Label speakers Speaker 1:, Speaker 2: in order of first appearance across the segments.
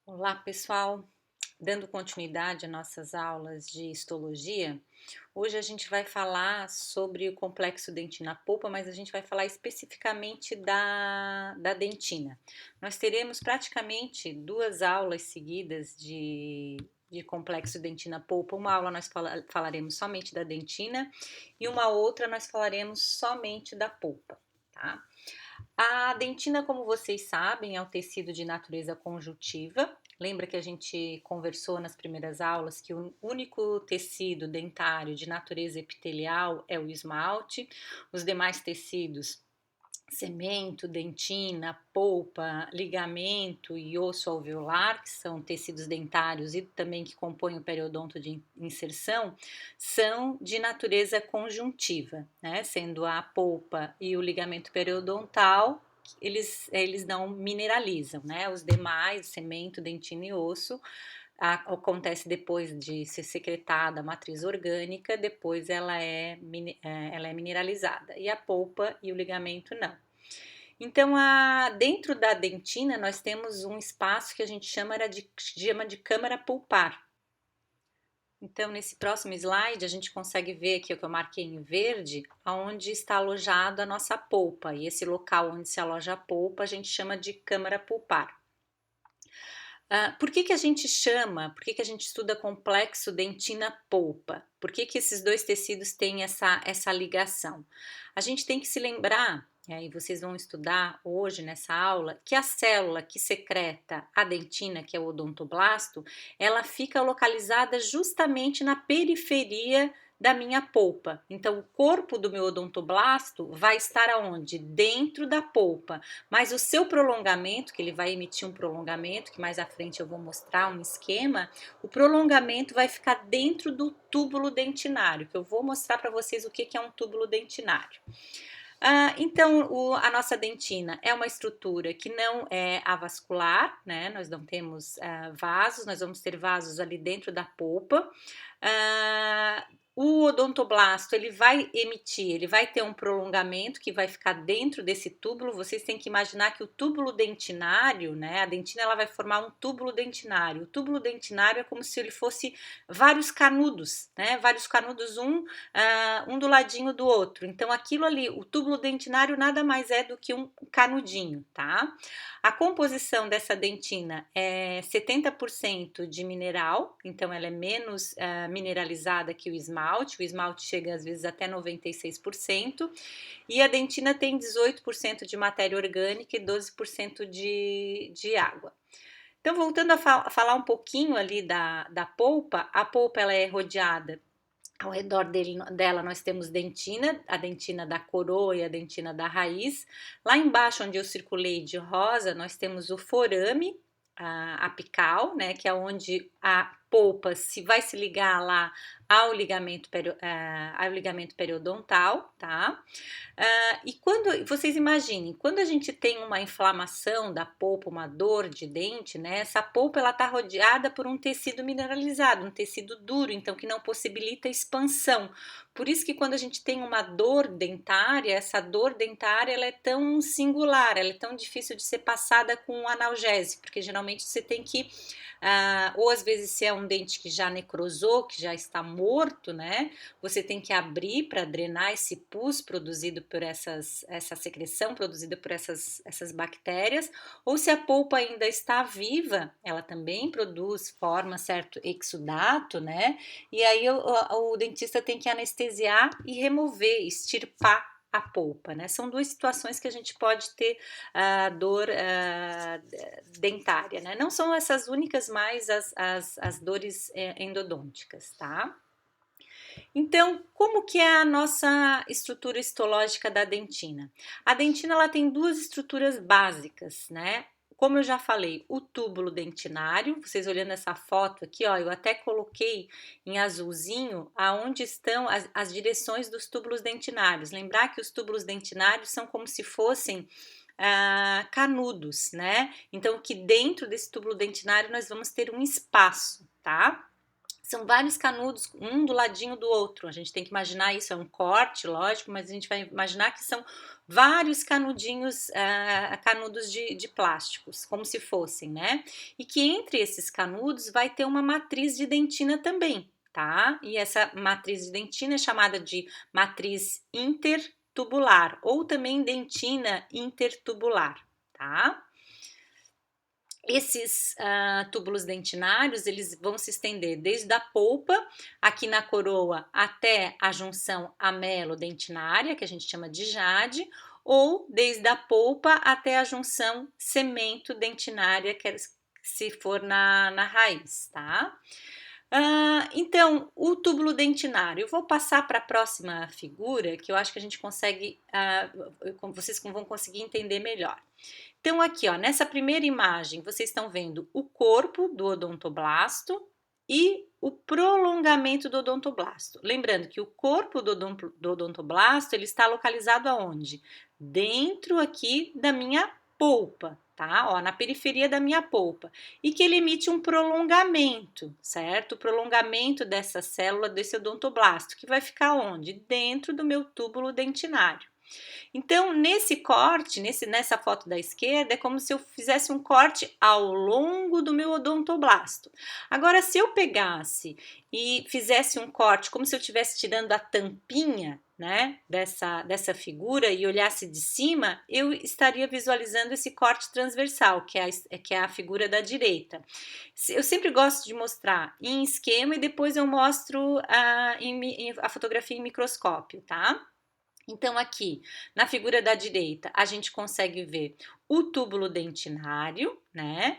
Speaker 1: Olá, pessoal! Dando continuidade às nossas aulas de histologia, hoje a gente vai falar sobre o complexo dentina-polpa, mas a gente vai falar especificamente da dentina. Nós teremos praticamente duas aulas seguidas de complexo dentina-polpa. Uma aula nós falaremos somente da dentina e uma outra nós falaremos somente da polpa, tá? A dentina, como vocês sabem, é um tecido de natureza conjuntiva. Lembra que a gente conversou nas primeiras aulas que o único tecido dentário de natureza epitelial é o esmalte. Os demais tecidos, cemento, dentina, polpa, ligamento e osso alveolar, que são tecidos dentários e também que compõem o periodonto de inserção, são de natureza conjuntiva, né? Sendo a polpa e o ligamento periodontal, eles não mineralizam, né? Os demais, cemento, dentina e osso, acontece depois de ser secretada a matriz orgânica, depois ela é mineralizada, e a polpa e o ligamento não. Então, dentro da dentina, nós temos um espaço que a gente chama de câmara pulpar. Então, nesse próximo slide, a gente consegue ver aqui o que eu marquei em verde, onde está alojada a nossa polpa, e esse local onde se aloja a polpa a gente chama de câmara pulpar. Por que a gente estuda complexo dentina-polpa? Por que esses dois tecidos têm essa ligação? A gente tem que se lembrar, e vocês vão estudar hoje nessa aula, que a célula que secreta a dentina, que é o odontoblasto, ela fica localizada justamente na periferia da minha polpa. Então, o corpo do meu odontoblasto vai estar aonde? Dentro da polpa. Mas o seu prolongamento, que ele vai emitir um prolongamento, que mais à frente eu vou mostrar um esquema, o prolongamento vai ficar dentro do túbulo dentinário, que eu vou mostrar para vocês o que é um túbulo dentinário. Então, a nossa dentina é uma estrutura que não é avascular, né? Nós não temos vasos, nós vamos ter vasos ali dentro da polpa. O odontoblasto, ele vai ter um prolongamento que vai ficar dentro desse túbulo. Vocês têm que imaginar que o túbulo dentinário, né? A dentina, ela vai formar um túbulo dentinário. O túbulo dentinário é como se ele fosse vários canudos, né? Vários canudos, um do ladinho do outro. Então, aquilo ali, o túbulo dentinário nada mais é do que um canudinho, tá? A composição dessa dentina é 70% de mineral, então ela é menos mineralizada que o esmalte chega às vezes até 96%, e a dentina tem 18% de matéria orgânica e 12% de água. Então, voltando a falar um pouquinho ali da polpa, a polpa ela é rodeada. Ao redor dela nós temos dentina, a dentina da coroa e a dentina da raiz. Lá embaixo, onde eu circulei de rosa, nós temos o forame apical, né, que é onde a polpa vai se ligar lá ao ligamento periodontal, tá? E quando vocês imaginem, quando a gente tem uma inflamação da polpa, uma dor de dente, né? Essa polpa ela está rodeada por um tecido mineralizado, um tecido duro, então que não possibilita expansão. Por isso que quando a gente tem uma dor dentária, essa dor dentária ela é tão singular, ela é tão difícil de ser passada com um analgésico, porque geralmente você tem que ou às vezes se é um dente que já necrosou, que já está morto, né? Você tem que abrir para drenar esse pus produzido por essa secreção produzida por essas bactérias, ou se a polpa ainda está viva, ela também forma certo exudato, né? E aí o dentista tem que anestesiar e remover, extirpar a polpa, né? São duas situações que a gente pode ter dor dentária, né? Não são essas únicas, mas as dores endodônticas, tá? Então, como que é a nossa estrutura histológica da dentina? A dentina ela tem duas estruturas básicas, né? Como eu já falei, o túbulo dentinário, vocês olhando essa foto aqui, ó, eu até coloquei em azulzinho aonde estão as direções dos túbulos dentinários. Lembrar que os túbulos dentinários são como se fossem canudos, né? Então, que dentro desse túbulo dentinário nós vamos ter um espaço, tá? São vários canudos, um do ladinho do outro. A gente tem que imaginar isso, é um corte, lógico, mas a gente vai imaginar que são vários canudinhos, canudos de plásticos, como se fossem, né? E que entre esses canudos vai ter uma matriz de dentina também, tá? E essa matriz de dentina é chamada de matriz intertubular, ou também dentina intertubular, tá? Esses túbulos dentinários, eles vão se estender desde a polpa, aqui na coroa, até a junção amelo-dentinária, que a gente chama de jade, ou desde a polpa até a junção semento-dentinária, que é, se for na raiz, tá? Então, o túbulo dentinário, eu vou passar para a próxima figura, que eu acho que a gente consegue, vocês vão conseguir entender melhor. Então, aqui, ó, nessa primeira imagem, vocês estão vendo o corpo do odontoblasto e o prolongamento do odontoblasto. Lembrando que o corpo do odontoblasto, ele está localizado aonde? Dentro aqui da minha polpa, tá? Ó, na periferia da minha polpa. E que ele emite um prolongamento, certo? O prolongamento dessa célula, desse odontoblasto, que vai ficar onde? Dentro do meu túbulo dentinário. Então, nesse corte, nessa foto da esquerda, é como se eu fizesse um corte ao longo do meu odontoblasto. Agora, se eu pegasse e fizesse um corte, como se eu estivesse tirando a tampinha, né, dessa figura e olhasse de cima, eu estaria visualizando esse corte transversal, que é a figura da direita. Eu sempre gosto de mostrar em esquema e depois eu mostro a fotografia em microscópio, tá? Então, aqui na figura da direita, a gente consegue ver o túbulo dentinário, né?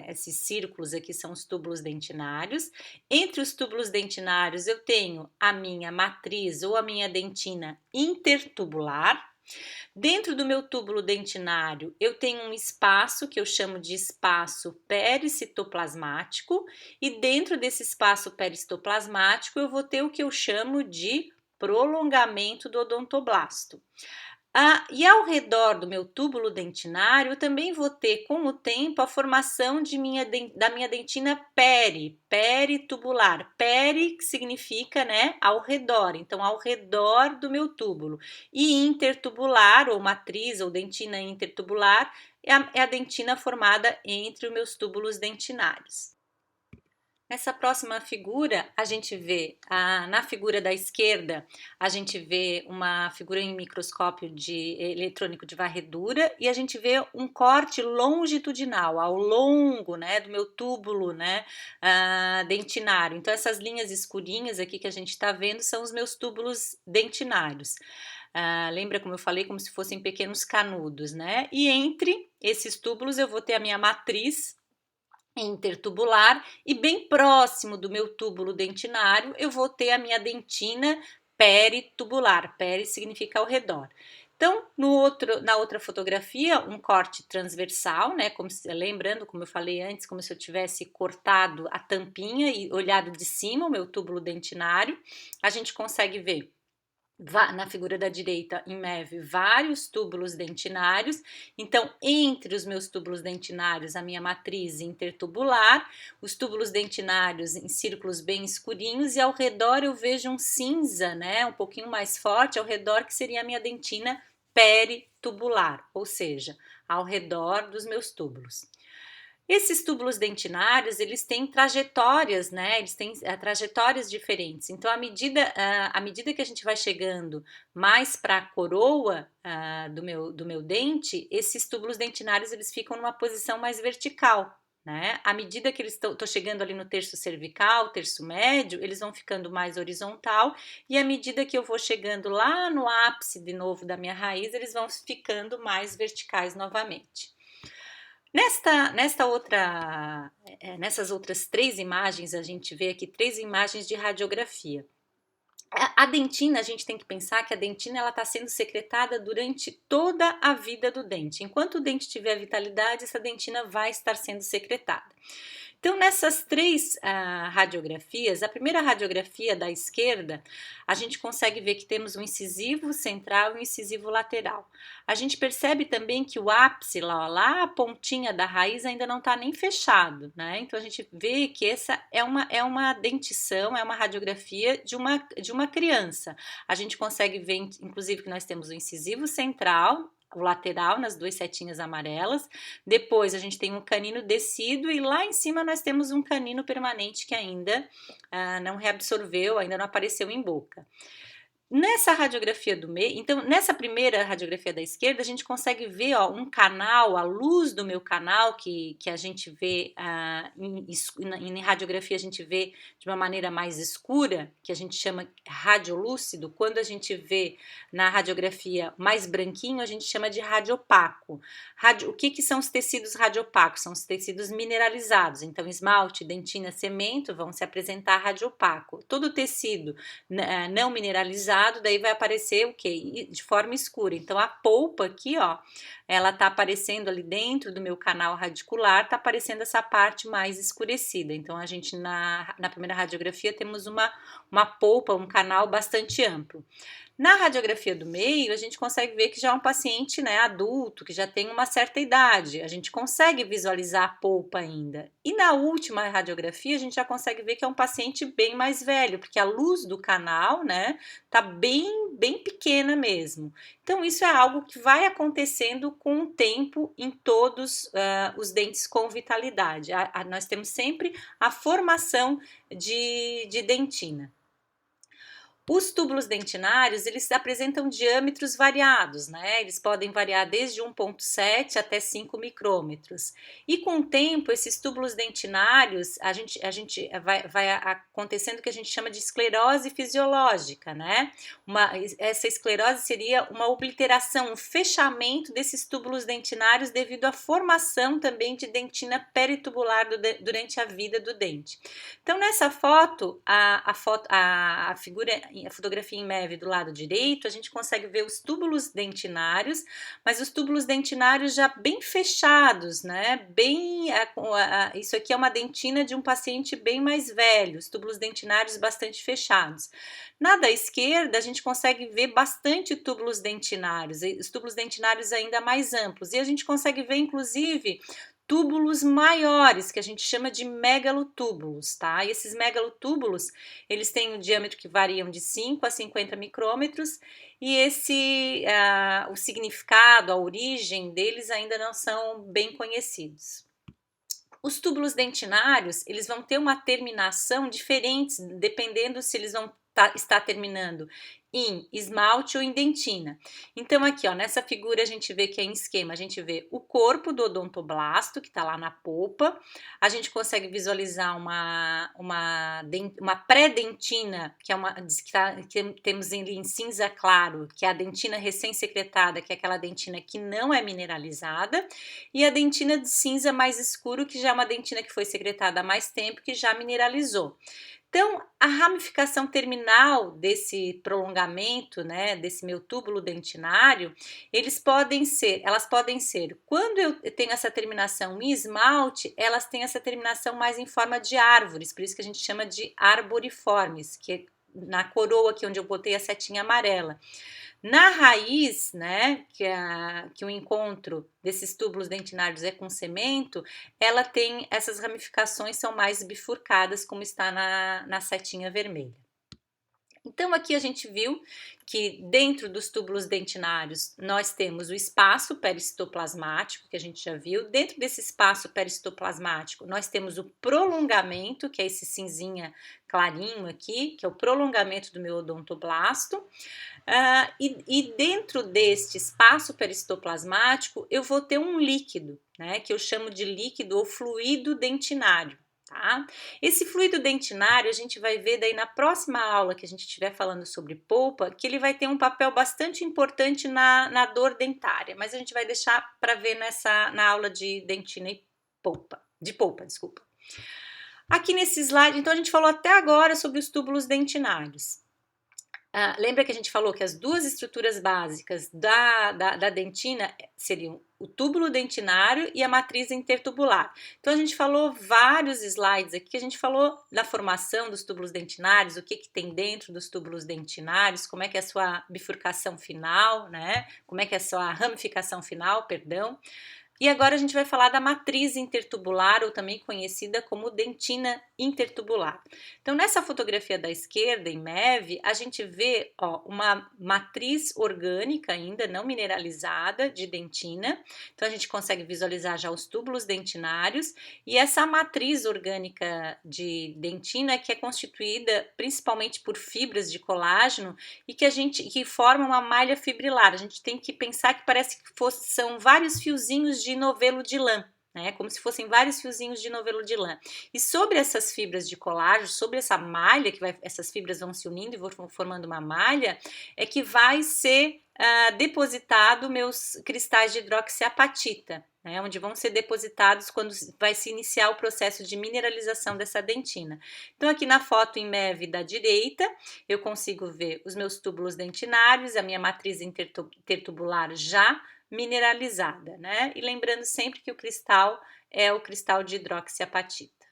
Speaker 1: Esses círculos aqui são os túbulos dentinários. Entre os túbulos dentinários, eu tenho a minha matriz ou a minha dentina intertubular. Dentro do meu túbulo dentinário, eu tenho um espaço que eu chamo de espaço pericitoplasmático, e dentro desse espaço pericitoplasmático, eu vou ter o que eu chamo de prolongamento do odontoblasto. E ao redor do meu túbulo dentinário, eu também vou ter, com o tempo, a formação da minha dentina peritubular. Peri, que significa, né, ao redor, então ao redor do meu túbulo. E intertubular, ou matriz, ou dentina intertubular, é a dentina formada entre os meus túbulos dentinários. Nessa próxima figura, a gente vê, na figura da esquerda, a gente vê uma figura em microscópio eletrônico de varredura e a gente vê um corte longitudinal, ao longo, né, do meu túbulo, né, dentinário. Então, essas linhas escurinhas aqui que a gente está vendo são os meus túbulos dentinários. Lembra como eu falei, como se fossem pequenos canudos, né? E entre esses túbulos eu vou ter a minha matriz intertubular e bem próximo do meu túbulo dentinário eu vou ter a minha dentina peritubular. Peri significa ao redor. Então, na outra fotografia, um corte transversal, né? Lembrando, como eu falei antes, como se eu tivesse cortado a tampinha e olhado de cima o meu túbulo dentinário. A gente consegue ver na figura da direita, em MEV, vários túbulos dentinários. Então, entre os meus túbulos dentinários, a minha matriz intertubular, os túbulos dentinários em círculos bem escurinhos, e ao redor eu vejo um cinza, né, um pouquinho mais forte, ao redor, que seria a minha dentina peritubular, ou seja, ao redor dos meus túbulos. Esses túbulos dentinários, eles têm trajetórias, né? Eles têm trajetórias diferentes. Então, à medida que a gente vai chegando mais para a coroa do meu dente, esses túbulos dentinários, eles ficam numa posição mais vertical, né? À medida que eles estão chegando ali no terço cervical, terço médio, eles vão ficando mais horizontal, e à medida que eu vou chegando lá no ápice de novo da minha raiz, eles vão ficando mais verticais novamente. Nessas outras três imagens, a gente vê aqui três imagens de radiografia. A dentina, a gente tem que pensar que a dentina ela está sendo secretada durante toda a vida do dente. Enquanto o dente tiver vitalidade, essa dentina vai estar sendo secretada. Então, nessas três radiografias, a primeira radiografia da esquerda, a gente consegue ver que temos um incisivo central e um incisivo lateral. A gente percebe também que o ápice, lá a pontinha da raiz ainda não está nem fechado, né? Então, a gente vê que essa é uma dentição, é uma radiografia de uma criança. A gente consegue ver, inclusive, que nós temos o incisivo central, o lateral nas duas setinhas amarelas, depois a gente tem um canino descido e lá em cima nós temos um canino permanente que ainda não reabsorveu, ainda não apareceu em boca. Nessa radiografia do meio, então nessa primeira radiografia da esquerda, a gente consegue ver um canal, a luz do meu canal, que a gente vê em radiografia, a gente vê de uma maneira mais escura, que a gente chama radiolúcido. Quando a gente vê na radiografia mais branquinho, a gente chama de radiopaco. O que são os tecidos radiopacos? São os tecidos mineralizados, então esmalte, dentina, cemento vão se apresentar radiopaco. Todo tecido não mineralizado, daí vai aparecer o que? De forma escura. Então a polpa aqui, ó, ela tá aparecendo ali dentro do meu canal radicular, tá aparecendo essa parte mais escurecida. Então a gente na primeira radiografia temos uma polpa, um canal bastante amplo. Na radiografia do meio, a gente consegue ver que já é um paciente, né, adulto, que já tem uma certa idade. A gente consegue visualizar a polpa ainda. E na última radiografia, a gente já consegue ver que é um paciente bem mais velho, porque a luz do canal, né, tá bem pequena mesmo. Então, isso é algo que vai acontecendo com o tempo em todos os dentes com vitalidade. Nós temos sempre a formação de dentina. Os túbulos dentinários, eles apresentam diâmetros variados, né? Eles podem variar desde 1,7 até 5 micrômetros. E com o tempo, esses túbulos dentinários, a gente vai acontecendo o que a gente chama de esclerose fisiológica, né? Essa esclerose seria uma obliteração, um fechamento desses túbulos dentinários devido à formação também de dentina peritubular durante a vida do dente. Então, nessa foto, a fotografia em MEV do lado direito, a gente consegue ver os túbulos dentinários, mas os túbulos dentinários já bem fechados, né? Isso aqui é uma dentina de um paciente bem mais velho, os túbulos dentinários bastante fechados. Na da esquerda, a gente consegue ver bastante túbulos dentinários, os túbulos dentinários ainda mais amplos, e a gente consegue ver, inclusive, túbulos maiores, que a gente chama de megalotúbulos, tá? E esses megalotúbulos, eles têm um diâmetro que variam de 5 a 50 micrômetros e o significado, a origem deles ainda não são bem conhecidos. Os túbulos dentinários, eles vão ter uma terminação diferente, dependendo se eles vão estar terminando em esmalte ou em dentina. Então aqui, ó, nessa figura a gente vê que é em esquema, a gente vê o corpo do odontoblasto, que está lá na polpa, a gente consegue visualizar uma pré-dentina, que temos em cinza claro, que é a dentina recém-secretada, que é aquela dentina que não é mineralizada, e a dentina de cinza mais escuro, que já é uma dentina que foi secretada há mais tempo, que já mineralizou. Então, a ramificação terminal desse prolongamento, né, desse meu túbulo dentinário, elas podem ser, quando eu tenho essa terminação em esmalte, elas têm essa terminação mais em forma de árvores, por isso que a gente chama de arboriformes, que é na coroa aqui onde eu botei a setinha amarela. Na raiz, né, que o encontro desses túbulos dentinários é com cemento, ela tem essas ramificações, são mais bifurcadas, como está na setinha vermelha. Então aqui a gente viu que dentro dos túbulos dentinários nós temos o espaço peristoplasmático, que a gente já viu. Dentro desse espaço peristoplasmático nós temos o prolongamento, que é esse cinzinha clarinho aqui, que é o prolongamento do meu odontoblasto. E dentro deste espaço peristoplasmático eu vou ter um líquido, né, que eu chamo de líquido ou fluido dentinário. Tá? Esse fluido dentinário a gente vai ver daí na próxima aula que a gente estiver falando sobre polpa, que ele vai ter um papel bastante importante na dor dentária, mas a gente vai deixar para ver na aula de dentina e polpa, desculpa. Aqui nesse slide, então a gente falou até agora sobre os túbulos dentinários. Lembra que a gente falou que as duas estruturas básicas da dentina seriam o túbulo dentinário e a matriz intertubular. Então a gente falou vários slides aqui, que a gente falou da formação dos túbulos dentinários, o que tem dentro dos túbulos dentinários, como é que é a sua bifurcação final, né? Como é que é a sua ramificação final, perdão. E agora a gente vai falar da matriz intertubular, ou também conhecida como dentina intertubular. Então, nessa fotografia da esquerda, em MEV, a gente vê uma matriz orgânica ainda não mineralizada de dentina. Então, a gente consegue visualizar já os túbulos dentinários e essa matriz orgânica de dentina que é constituída principalmente por fibras de colágeno e que forma uma malha fibrilar. A gente tem que pensar que parece que são vários fiozinhos de novelo de lã, né? Como se fossem vários fiozinhos de novelo de lã. E sobre essas fibras de colágeno, sobre essa malha essas fibras vão se unindo e vão formando uma malha, é que vai ser depositado meus cristais de hidroxiapatita, né, onde vão ser depositados quando vai se iniciar o processo de mineralização dessa dentina. Então, aqui na foto em MEV da direita, eu consigo ver os meus túbulos dentinários, a minha matriz intertubular já mineralizada, né? E lembrando sempre que o cristal é o cristal de hidroxiapatita.